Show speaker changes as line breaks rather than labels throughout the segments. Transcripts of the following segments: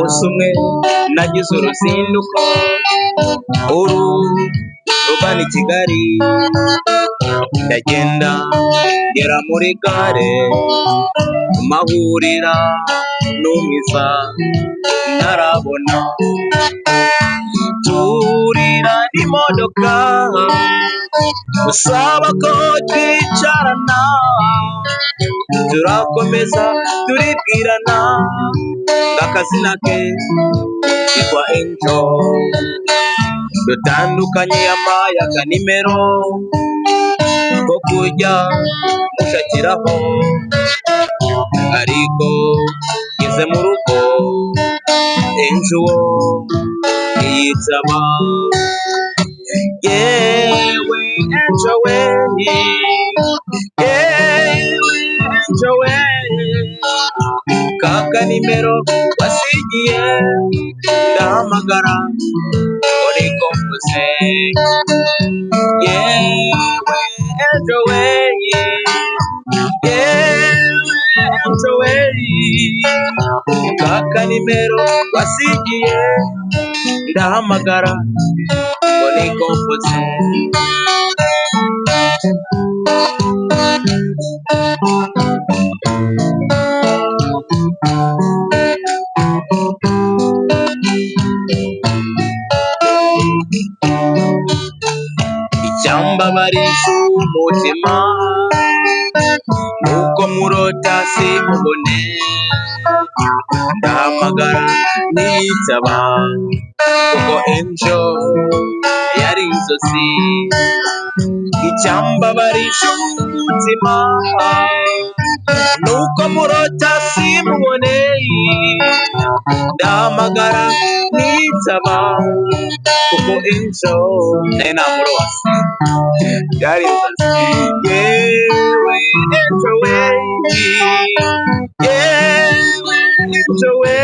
umunsi umwe nagize uruzinduko rugana i Kigali, ndagenda ngera muri gare mahurira numiza ntarabona, turira imodoka musaba ko twicarana, turakomeza turibwirana ngakazina ke yitwa Angel, dutandukanye yampaye akanimero ko kujya mushakiraho, ariko ngeze mu rugo Angel wo ntiyitaba. Yewe Angel we, yewe Angel we, kaka nimero wasigiye ndahamagara ariko mvuze. Yewe Angel we, yewe Angel we, kaka nimero wasigiye ndahamagara ariko mvuze. Icyambabarisha umutima nuko murota simubone, ndahamagara ntiyitaba kuko Angel yari inzozi. Icyambabarisha umutima nuko murota simubone, ndahamagara ntiyitaba kuko Angel nari namurose yari inzozi. Yewe Angel we, yewe Angel we,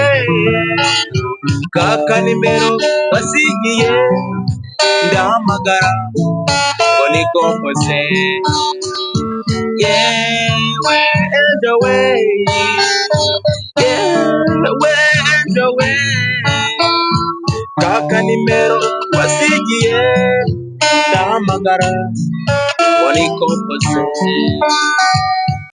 kaka nimero wasigiye ndahamagara ngo niko mvuze. Yewe Angel we, yewe Angel we, kaka nimero wasigiye ndahamagara ngo niko mvuze.